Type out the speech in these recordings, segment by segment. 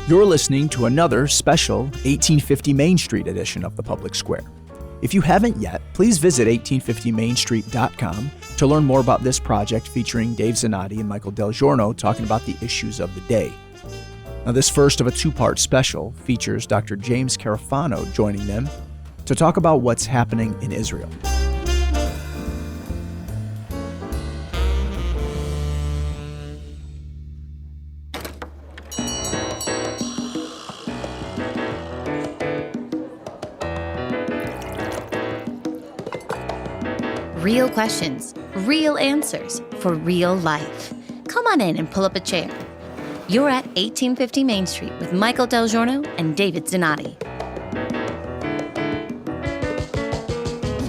You're listening to another special 1850 Main Street edition of The Public Square. If you haven't yet, please visit 1850mainstreet.com to learn more about this project featuring Dave Zanotti and Michael DelGiorno talking about the issues of the day. Now, this first of a two-part special features Dr. James Carafano joining them to talk about what's happening in Israel. Real questions, real answers for real life. Come on in and pull up a chair. You're at 1850 Main Street with Michael DelGiorno and David Zanotti.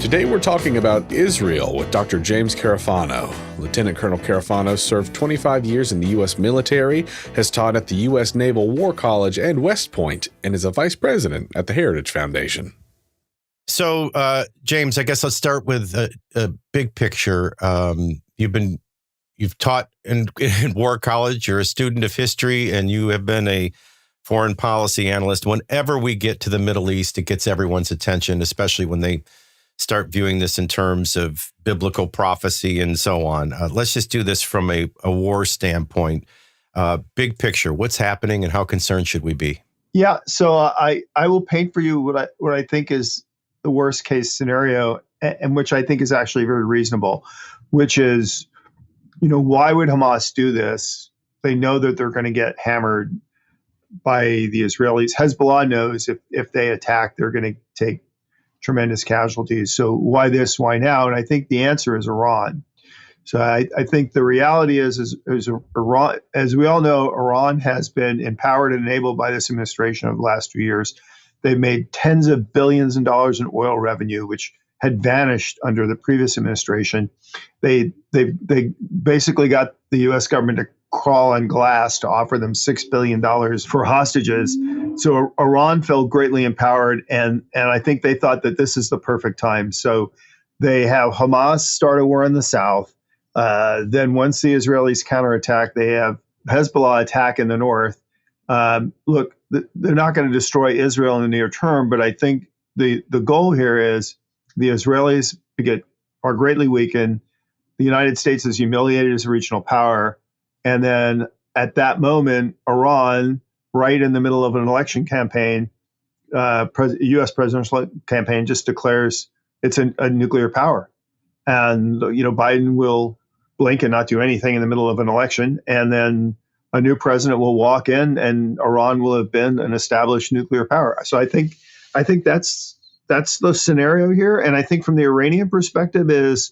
Today we're talking about Israel with Dr. James Carafano. Lieutenant Colonel Carafano served 25 years in the U.S. military, has taught at the U.S. Naval War College and West Point, and is a vice president at the Heritage Foundation. So, James, I guess let's start with a big picture. You've taught in War College. You're a student of history, and you have been a foreign policy analyst. Whenever we get to the Middle East, it gets everyone's attention, especially when they start viewing this in terms of biblical prophecy and so on. Let's just do this from a war standpoint. Big picture, what's happening, and how concerned should we be? Yeah, so I will paint for you what I think is the worst case scenario, and which I think is actually very reasonable, which is, why would Hamas do this? They know that they're going to get hammered by the Israelis. Hezbollah knows if they attack, they're going to take tremendous casualties. So why this? Why now? And I think the answer is Iran. So I think the reality is Iran, as we all know, Iran has been empowered and enabled by this administration over the last 2 years. They've made tens of billions of dollars in oil revenue, which had vanished under the previous administration. They basically got the U.S. government to crawl on glass to offer them $6 billion for hostages. So Iran felt greatly empowered, and I think they thought that this is the perfect time. So they have Hamas start a war in the south. Then once the Israelis counterattack, they have Hezbollah attack in the north. Look, they're not going to destroy Israel in the near term, but I think the goal here is the Israelis are greatly weakened. The United States is humiliated as a regional power. And then at that moment, Iran, right in the middle of an election campaign, U.S. presidential campaign, just declares it's a nuclear power. And, Biden will blink and not do anything in the middle of an election. And then a new president will walk in and Iran will have been an established nuclear power. So I think that's the scenario here. And I think from the Iranian perspective is,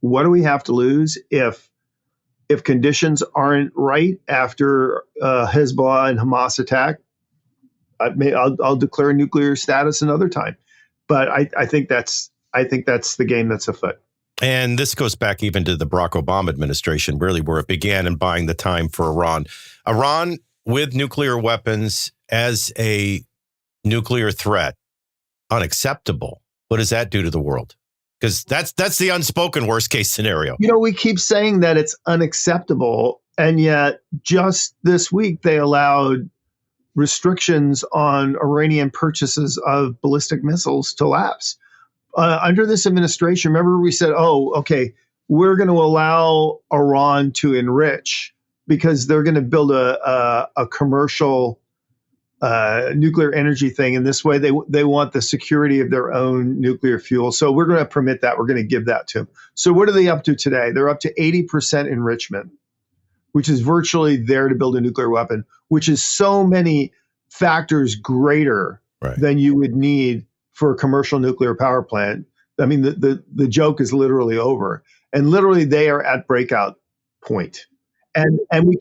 what do we have to lose if conditions aren't right after Hezbollah and Hamas attack? I'll declare nuclear status another time. But I think that's the game that's afoot. And this goes back even to the Barack Obama administration, really, where it began in buying the time for Iran. Iran with nuclear weapons as a nuclear threat, unacceptable. What does that do to the world? Because that's the unspoken worst case scenario. We keep saying that it's unacceptable, and yet just this week they allowed restrictions on Iranian purchases of ballistic missiles to lapse. Under this administration, remember we said, we're going to allow Iran to enrich because they're going to build a commercial nuclear energy thing. And this way they want the security of their own nuclear fuel. So we're going to permit that. We're going to give that to them. So what are they up to today? They're up to 80% enrichment, which is virtually there to build a nuclear weapon, which is so many factors greater than you would need for a commercial nuclear power plant. I mean, the joke is literally over, and literally they are at breakout point. And we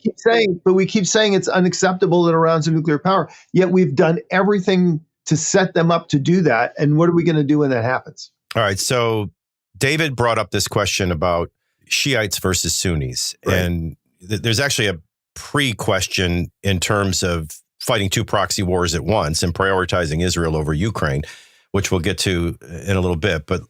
keep saying it's unacceptable that Iran's a nuclear power. Yet we've done everything to set them up to do that. And what are we going to do when that happens? All right. So David brought up this question about Shiites versus Sunnis, and there's actually a pre-question in terms of fighting two proxy wars at once and prioritizing Israel over Ukraine, which we'll get to in a little bit. But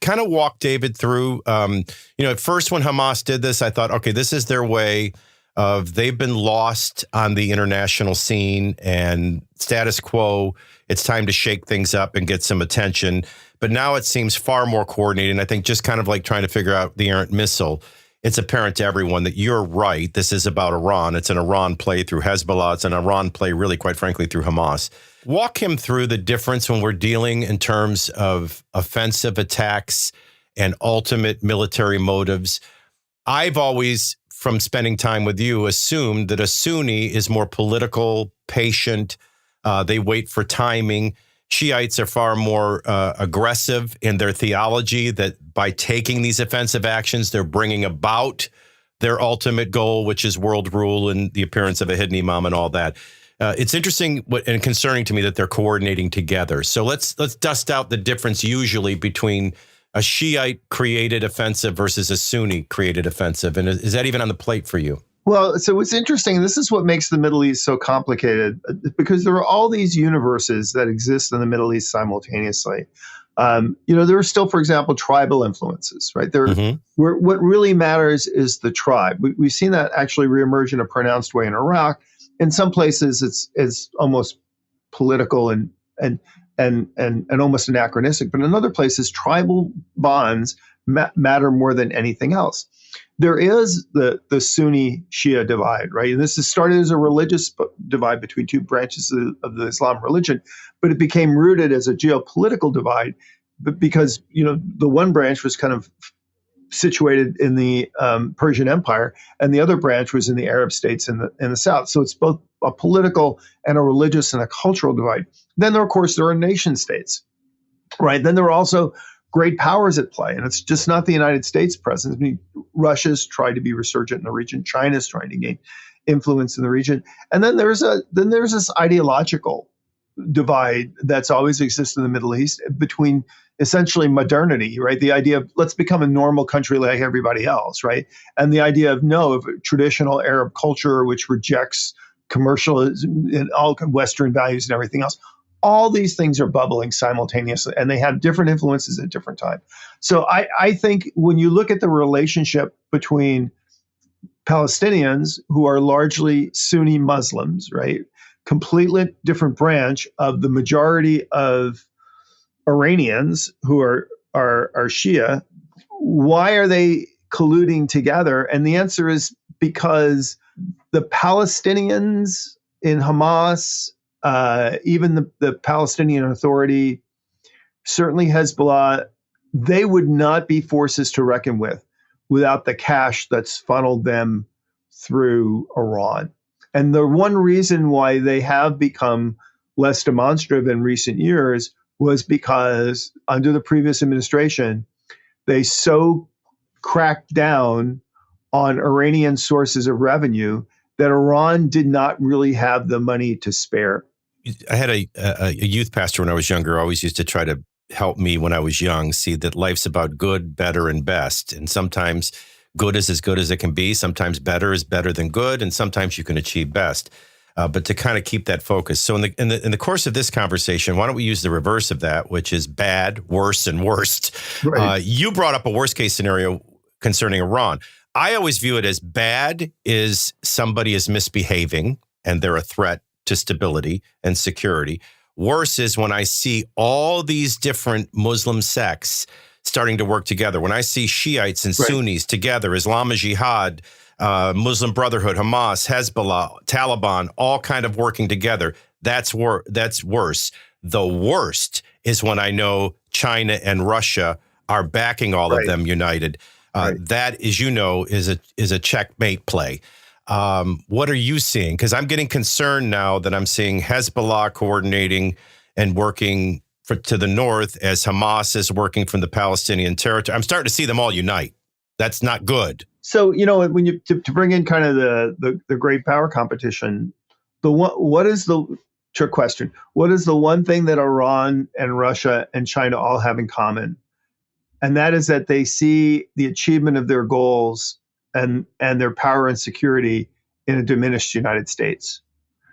kind of walk David through, at first when Hamas did this, I thought, okay, this is their way of they've been lost on the international scene and status quo. It's time to shake things up and get some attention. But now it seems far more coordinated. And I think just kind of like trying to figure out the errant missile, it's apparent to everyone that you're right. This is about Iran. It's an Iran play through Hezbollah. It's an Iran play, really, quite frankly, through Hamas. Walk him through the difference when we're dealing in terms of offensive attacks and ultimate military motives. I've always, from spending time with you, assumed that a Sunni is more political, patient. They wait for timing. Shiites are far more aggressive in their theology, that by taking these offensive actions, they're bringing about their ultimate goal, which is world rule and the appearance of a hidden imam and all that. It's interesting and concerning to me that they're coordinating together. So let's dust out the difference usually between a Shiite-created offensive versus a Sunni-created offensive. And is that even on the plate for you? Well, so it's interesting. This is what makes the Middle East so complicated, because there are all these universes that exist in the Middle East simultaneously. There are still, for example, tribal influences, right? What really matters is the tribe. We've seen that actually reemerge in a pronounced way in Iraq. In some places, it's almost political and almost anachronistic. But in other places, tribal bonds matter more than anything else. There is the Sunni Shia divide, right? And this has started as a religious divide between two branches of the Islam religion, but it became rooted as a geopolitical divide, but because the one branch was kind of situated in the Persian Empire, and the other branch was in the Arab states in the south. So it's both a political and a religious and a cultural divide. Then there are nation states, right? Then there are also great powers at play, and it's just not the United States presence. I mean, Russia's tried to be resurgent in the region. China's trying to gain influence in the region, and then there's this ideological divide that's always existed in the Middle East between essentially modernity, right? The idea of let's become a normal country like everybody else, right? And the idea of traditional Arab culture, which rejects commercialism and all Western values and everything else. All these things are bubbling simultaneously, and they have different influences at different times. So I think when you look at the relationship between Palestinians, who are largely Sunni Muslims, right, completely different branch of the majority of Iranians who are Shia, why are they colluding together? And the answer is because the Palestinians in Hamas, even the Palestinian Authority, certainly Hezbollah, they would not be forces to reckon with without the cash that's funneled them through Iran. And the one reason why they have become less demonstrative in recent years was because under the previous administration, they so cracked down on Iranian sources of revenue that Iran did not really have the money to spare. I had a youth pastor when I was younger, always used to try to help me when I was young see that life's about good, better, and best. And sometimes good is as good as it can be. Sometimes better is better than good. And sometimes you can achieve best. But to kind of keep that focus. So in the course of this conversation, why don't we use the reverse of that, which is bad, worse, and worst. Right. You brought up a worst case scenario concerning Iran. I always view it as bad is somebody is misbehaving and they're a threat to stability and security. Worse is when I see all these different Muslim sects starting to work together. When I see Shiites and Sunnis together, Islamic Jihad, Muslim Brotherhood, Hamas, Hezbollah, Taliban, all kind of working together, that's worse. The worst is when I know China and Russia are backing all of them united. That, as you know, is a checkmate play. What are you seeing? Because I'm getting concerned now that I'm seeing Hezbollah coordinating and working to the north as Hamas is working from the Palestinian territory. I'm starting to see them all unite. That's not good. So, when you to bring in kind of the great power competition, what is the trick question? What is the one thing that Iran and Russia and China all have in common? And that is that they see the achievement of their goals and their power and security in a diminished United States.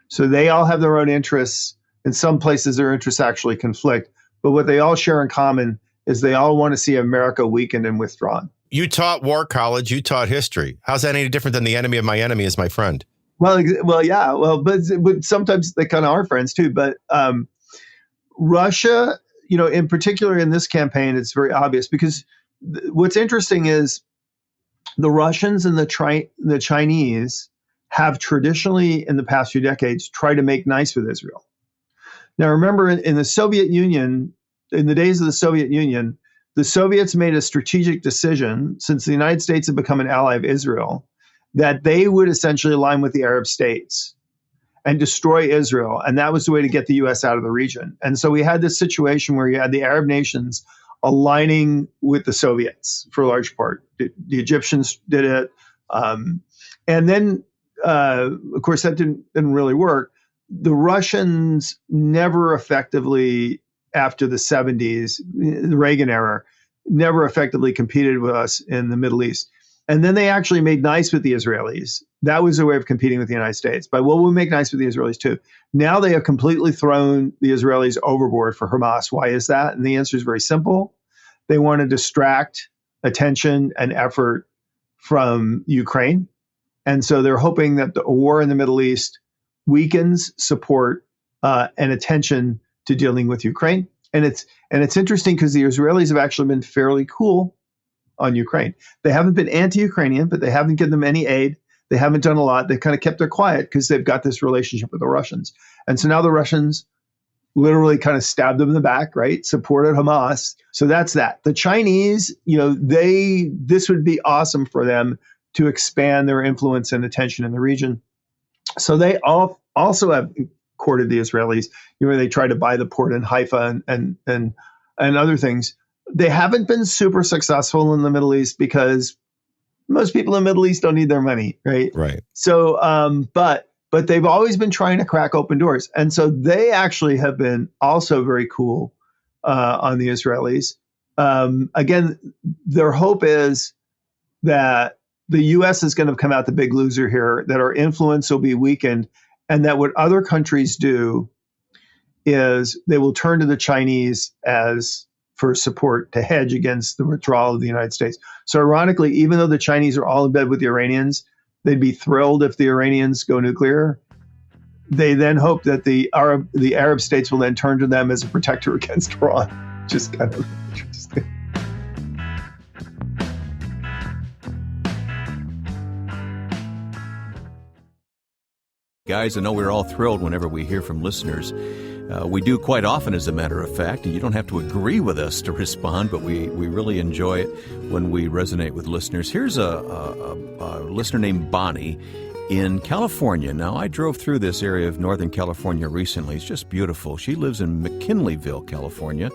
So they all have their own interests. In some places, their interests actually conflict. But what they all share in common is they all want to see America weakened and withdrawn. You taught war college. You taught history. How's that any different than the enemy of my enemy is my friend? Well, yeah. Well, but sometimes they kind of are friends too. But Russia, in particular in this campaign, it's very obvious because what's interesting is the Russians and the Chinese have traditionally, in the past few decades, tried to make nice with Israel. Now, remember, in the Soviet Union, in the days of the Soviet Union, the Soviets made a strategic decision, since the United States had become an ally of Israel, that they would essentially align with the Arab states and destroy Israel. And that was the way to get the U.S. out of the region. And so we had this situation where you had the Arab nations aligning with the Soviets for a large part. The Egyptians did it. And then, of course, that didn't really work. The Russians never effectively, after the 70s, the Reagan era, never effectively competed with us in the Middle East. And then they actually made nice with the Israelis. That was a way of competing with the United States. But we'll make nice with the Israelis too. Now they have completely thrown the Israelis overboard for Hamas. Why is that? And the answer is very simple. They want to distract attention and effort from Ukraine. And so they're hoping that the war in the Middle East weakens support and attention to dealing with Ukraine. And it's interesting because the Israelis have actually been fairly cool on Ukraine. They haven't been anti-Ukrainian, but they haven't given them any aid. They haven't done a lot. They've kind of kept their quiet because they've got this relationship with the Russians. And so now the Russians literally kind of stabbed them in the back, right? Supported Hamas. So that's that. The Chinese, this would be awesome for them to expand their influence and attention in the region. So they also have courted the Israelis. They tried to buy the port in Haifa and other things. They haven't been super successful in the Middle East because most people in the Middle East don't need their money, right? Right. So, but they've always been trying to crack open doors. And so they actually have been also very cool on the Israelis. Again, their hope is that the U.S. is going to come out the big loser here, that our influence will be weakened, and that what other countries do is they will turn to the Chinese for support to hedge against the withdrawal of the United States. So ironically, even though the Chinese are all in bed with the Iranians, they'd be thrilled if the Iranians go nuclear. They then hope that the Arab states will then turn to them as a protector against Iran. Just kind of interesting. Guys, I know we're all thrilled whenever we hear from listeners. We do quite often, as a matter of fact, and you don't have to agree with us to respond, but we really enjoy it when we resonate with listeners. Here's a listener named Bonnie in California. Now, I drove through this area of Northern California recently. It's just beautiful. She lives in McKinleyville, California.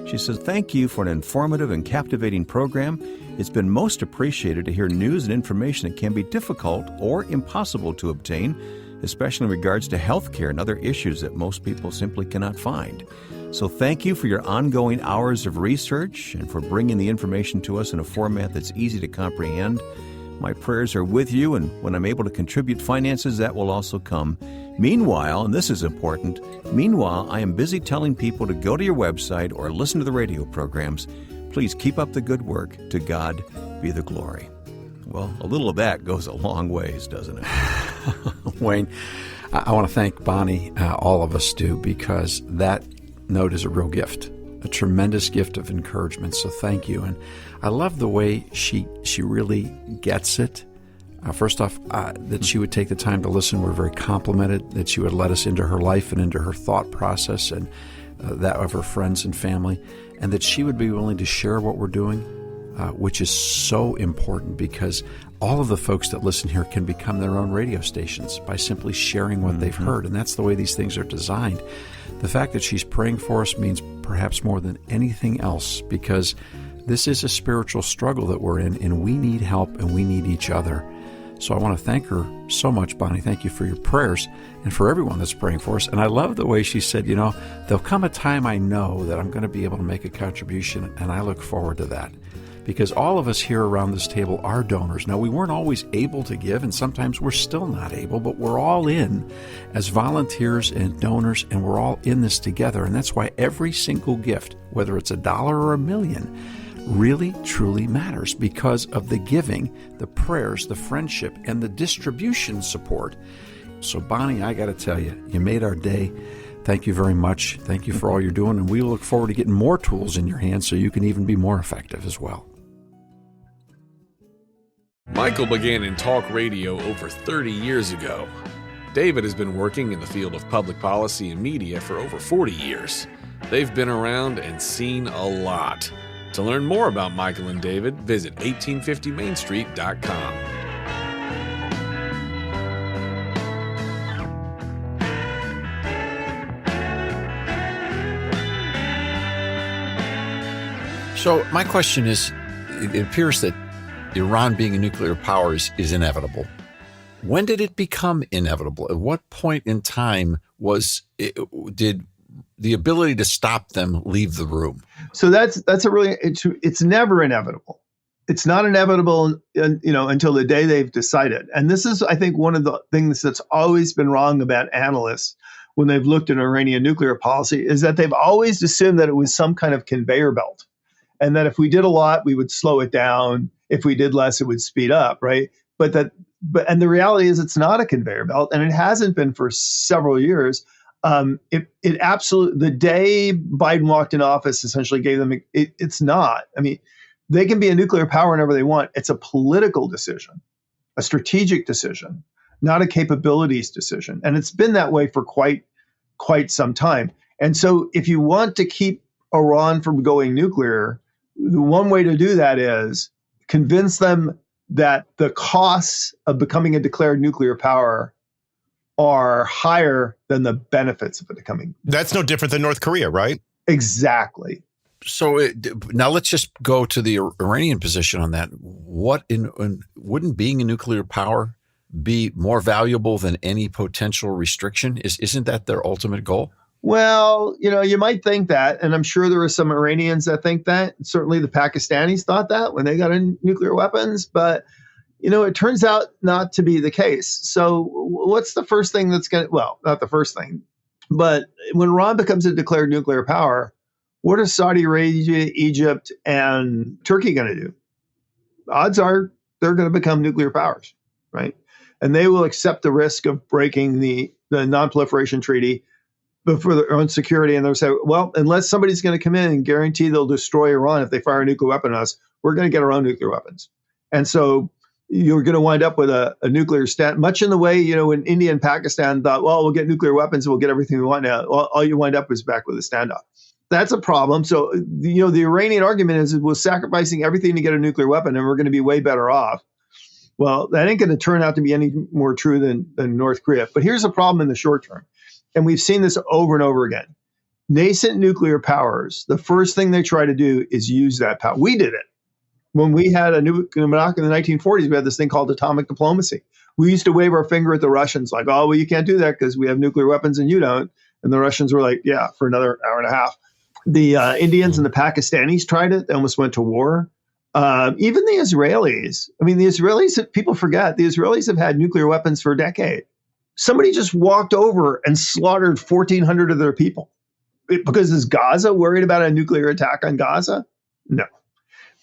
She says, "Thank you for an informative and captivating program. It's been most appreciated to hear news and information that can be difficult or impossible to obtain, especially in regards to health care and other issues that most people simply cannot find. So thank you for your ongoing hours of research and for bringing the information to us in a format that's easy to comprehend. My prayers are with you, and when I'm able to contribute finances, that will also come. Meanwhile, and this is important, I am busy telling people to go to your website or listen to the radio programs. Please keep up the good work. To God be the glory." Well, a little of that goes a long ways, doesn't it? Wayne, I want to thank Bonnie, all of us do, because that note is a real gift, a tremendous gift of encouragement. So thank you. And I love the way she really gets it. First off, that she would take the time to listen. We're very complimented that she would let us into her life and into her thought process and that of her friends and family, and that she would be willing to share what we're doing, which is so important because all of the folks that listen here can become their own radio stations by simply sharing what they've heard. And that's the way these things are designed. The fact that she's praying for us means perhaps more than anything else, because this is a spiritual struggle that we're in, and we need help and we need each other. So I want to thank her so much, Bonnie. Thank you for your prayers and for everyone that's praying for us. And I love the way she said, there'll come a time I know that I'm going to be able to make a contribution, and I look forward to that. Because all of us here around this table are donors. Now, we weren't always able to give, and sometimes we're still not able, but we're all in as volunteers and donors, and we're all in this together. And that's why every single gift, whether it's $1 or $1 million, really, truly matters because of the giving, the prayers, the friendship, and the distribution support. So, Bonnie, I got to tell you, you made our day. Thank you very much. Thank you for all you're doing, and we look forward to getting more tools in your hands so you can even be more effective as well. Michael began in talk radio over 30 years ago. David has been working in the field of public policy and media for over 40 years. They've been around and seen a lot. To learn more about Michael and David, visit 1850mainstreet.com. So my question is, it appears that Iran being a nuclear power is inevitable. When did it become inevitable? At what point in time did the ability to stop them leave the room? So that's a really, it's never inevitable. It's not inevitable, until the day they've decided. And this is, I think, one of the things that's always been wrong about analysts when they've looked at Iranian nuclear policy is that they've always assumed that it was some kind of conveyor belt. And that if we did a lot, we would slow it down. If we did less, it would speed up, right? But the reality is it's not a conveyor belt, and it hasn't been for several years. It absolutely, the day Biden walked in office, essentially gave them, it's not. I mean, they can be a nuclear power whenever they want. It's a political decision, a strategic decision, not a capabilities decision. And it's been that way for quite some time. And so if you want to keep Iran from going nuclear, the one way to do that is convince them that the costs of becoming a declared nuclear power are higher than the benefits of it becoming. That's no different than North Korea, right? Exactly. So now let's just go to the Iranian position on that. Wouldn't being a nuclear power be more valuable than any potential restriction? Isn't that their ultimate goal? Well, you might think that, and I'm sure there are some Iranians that think that. Certainly the Pakistanis thought that when they got in nuclear weapons, but, it turns out not to be the case. So what's the first thing that's not the first thing, but when Iran becomes a declared nuclear power, what are Saudi Arabia, Egypt, and Turkey going to do? Odds are they're going to become nuclear powers, right? And they will accept the risk of breaking the non-proliferation treaty for their own security, and they'll say, well, unless somebody's going to come in and guarantee they'll destroy Iran if they fire a nuclear weapon on us, we're going to get our own nuclear weapons. And so you're going to wind up with a nuclear stand, much in the way, when India and Pakistan thought, well, we'll get nuclear weapons and we'll get everything we want now. Well, all you wind up is back with a standoff. That's a problem. So, the Iranian argument is we're sacrificing everything to get a nuclear weapon and we're going to be way better off. Well, that ain't going to turn out to be any more true than North Korea. But here's a problem in the short term. And we've seen this over and over again. Nascent nuclear powers, the first thing they try to do is use that power. We did it. When we had a nuclear monopoly in the 1940s, we had this thing called atomic diplomacy. We used to wave our finger at the Russians like, oh, well, you can't do that because we have nuclear weapons and you don't. And the Russians were like, yeah, for another hour and a half. The Indians and the Pakistanis tried it. They almost went to war. Even the Israelis. I mean, the Israelis, people forget, the Israelis have had nuclear weapons for a decade. Somebody just walked over and slaughtered 1,400 of their people. Because is Gaza worried about a nuclear attack on Gaza? No.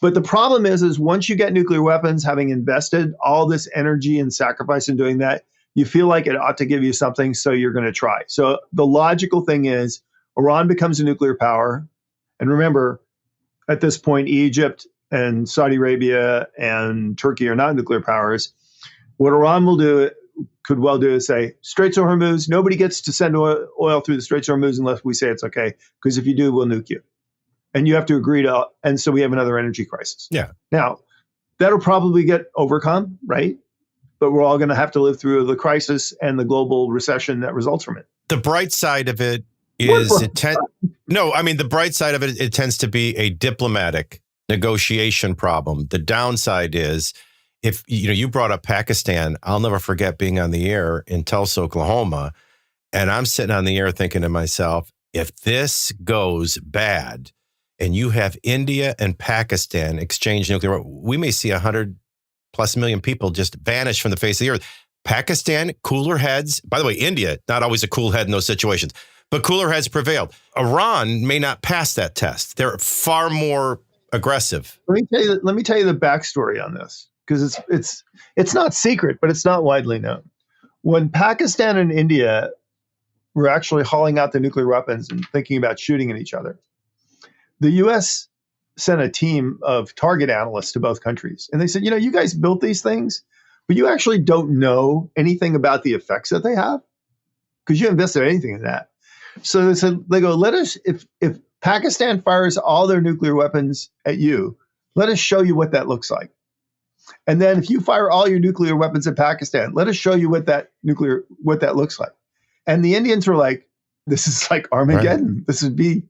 But the problem is once you get nuclear weapons, having invested all this energy and sacrifice in doing that, you feel like it ought to give you something, so you're going to try. So the logical thing is Iran becomes a nuclear power. And remember, at this point, Egypt and Saudi Arabia and Turkey are not nuclear powers. What Iran could well do is say, Straits of Hormuz, nobody gets to send oil through the Straits of Hormuz unless we say it's okay, because if you do, we'll nuke you. And you have to agree to, and so we have another energy crisis. Yeah. Now, that'll probably get overcome, right? But we're all going to have to live through the crisis and the global recession that results from it. The bright side of it is the bright side of it tends to be a diplomatic negotiation problem. The downside is, if you brought up Pakistan, I'll never forget being on the air in Tulsa, Oklahoma, and I'm sitting on the air thinking to myself, if this goes bad and you have India and Pakistan exchange nuclear, we may see 100+ million people just vanish from the face of the earth. Pakistan, cooler heads. By the way, India, not always a cool head in those situations, but cooler heads prevailed. Iran may not pass that test. They're far more aggressive. Let me tell you the backstory on this, because it's not secret, but it's not widely known. When Pakistan and India were actually hauling out the nuclear weapons and thinking about shooting at each other, the U.S. sent a team of target analysts to both countries. And they said, you guys built these things, but you actually don't know anything about the effects that they have because you invested anything in that. So they said, if Pakistan fires all their nuclear weapons at you, let us show you what that looks like. And then if you fire all your nuclear weapons at Pakistan, let us show you what that looks like. And the Indians were like, this is like Armageddon. Right. This would be,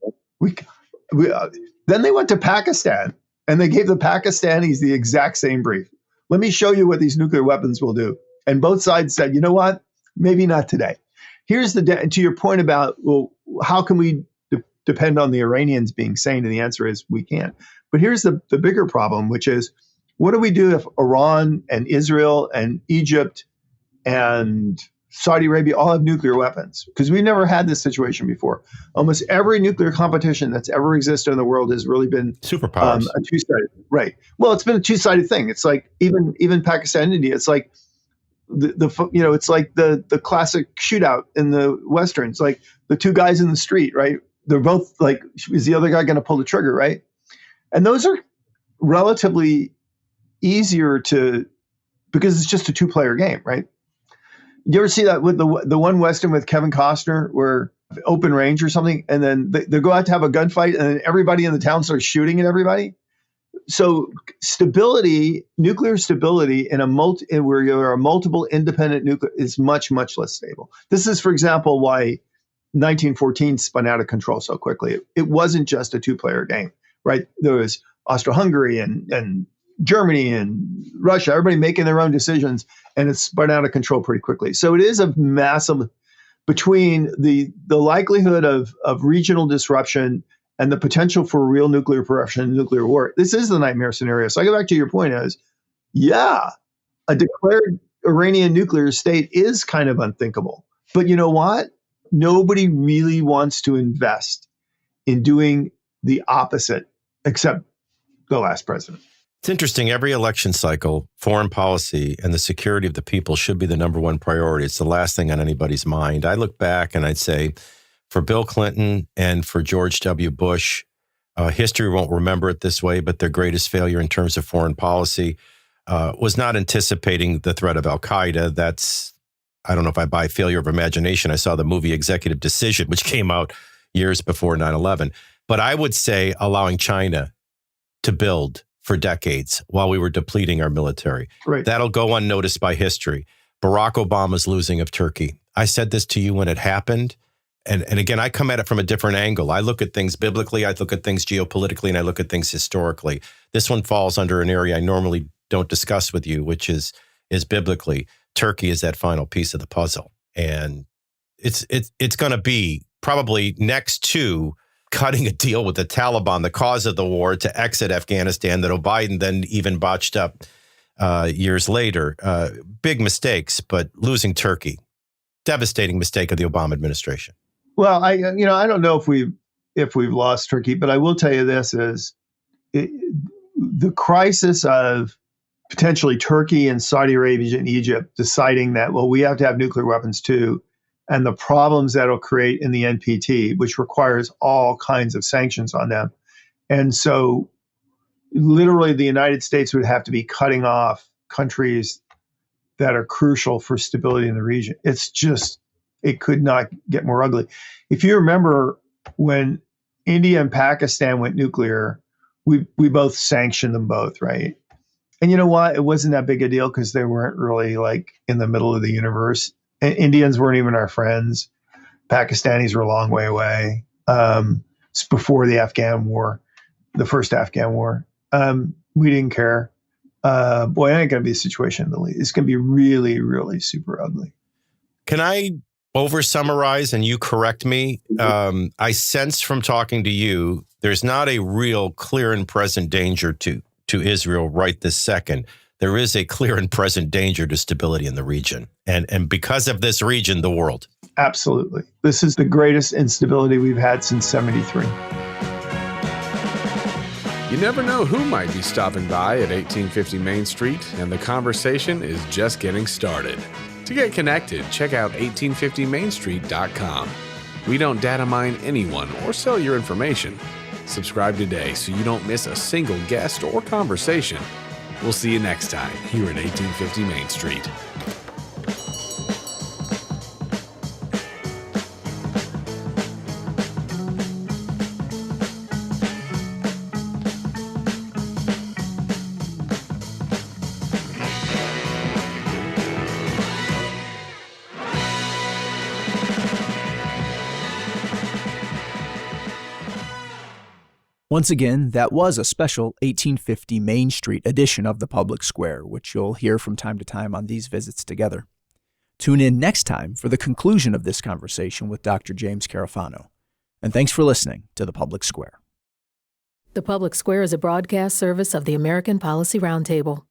then they went to Pakistan and they gave the Pakistanis the exact same brief. Let me show you what these nuclear weapons will do. And both sides said, you know what? Maybe not today. Here's to your point about, well, how can we depend on the Iranians being sane? And the answer is we can't. But here's the bigger problem, which is, what do we do if Iran and Israel and Egypt and Saudi Arabia all have nuclear weapons? Because we've never had this situation before. Almost every nuclear competition that's ever existed in the world has really been superpowers. A two-sided, right? Well, it's been a two-sided thing. It's like even Pakistan and India. It's like it's like the classic shootout in the Westerns. Like the two guys in the street, right? They're both like, is the other guy going to pull the trigger, right? And those are relatively easier because it's just a two-player game, right? You ever see that with the one Western with Kevin Costner, where open range or something, and then they go out to have a gunfight, and then everybody in the town starts shooting at everybody? So nuclear stability where you're a multiple independent nuclear is much, much less stable. This is, for example, why 1914 spun out of control so quickly. It wasn't just a two-player game, right? There was Austro-Hungary and Germany and Russia, everybody making their own decisions, and it's spun out of control pretty quickly. So it is a massive, between the likelihood of regional disruption and the potential for real nuclear proliferation and nuclear war. This is the nightmare scenario. So I go back to your point as, a declared Iranian nuclear state is kind of unthinkable. But you know what? Nobody really wants to invest in doing the opposite except the last president. It's interesting. Every election cycle, foreign policy and the security of the people should be the number one priority. It's the last thing on anybody's mind. I look back and I'd say for Bill Clinton and for George W. Bush, history won't remember it this way, but their greatest failure in terms of foreign policy was not anticipating the threat of al-Qaeda. That's, I don't know if I buy failure of imagination. I saw the movie Executive Decision, which came out years before 9/11. But I would say allowing China to build for decades while we were depleting our military. Right. That'll go unnoticed by history. Barack Obama's losing of Turkey. I said this to you when it happened. And again, I come at it from a different angle. I look at things biblically, I look at things geopolitically, and I look at things historically. This one falls under an area I normally don't discuss with you, which is biblically. Turkey is that final piece of the puzzle. And it's going to be probably next to cutting a deal with the Taliban, the cause of the war, to exit Afghanistan that Biden then even botched up years later. Big mistakes, but losing Turkey, devastating mistake of the Obama administration. Well, I don't know if we've lost Turkey, but I will tell you this is the crisis of potentially Turkey and Saudi Arabia and Egypt deciding that, well, we have to have nuclear weapons too, and the problems that'll create in the NPT, which requires all kinds of sanctions on them. And so literally the United States would have to be cutting off countries that are crucial for stability in the region. It could not get more ugly. If you remember when India and Pakistan went nuclear, we both sanctioned them both, right? And you know what? It wasn't that big a deal because they weren't really like in the middle of the universe. Indians weren't even our friends. Pakistanis were a long way away. It's before the Afghan war, the first Afghan war. We didn't care. Boy, it ain't going to be a situation in the lead. It's going to be really, really super ugly. Can I over-summarize and you correct me? I sense from talking to you, there's not a real clear and present danger to Israel right this second. There is a clear and present danger to stability in the region. And because of this region, the world. Absolutely. This is the greatest instability we've had since 73. You never know who might be stopping by at 1850 Main Street, and the conversation is just getting started. To get connected, check out 1850mainstreet.com. We don't data mine anyone or sell your information. Subscribe today so you don't miss a single guest or conversation. We'll see you next time here at 1850 Main Street. Once again, that was a special 1850 Main Street edition of the Public Square, which you'll hear from time to time on these visits together. Tune in next time for the conclusion of this conversation with Dr. James Carafano. And thanks for listening to the Public Square. The Public Square is a broadcast service of the American Policy Roundtable.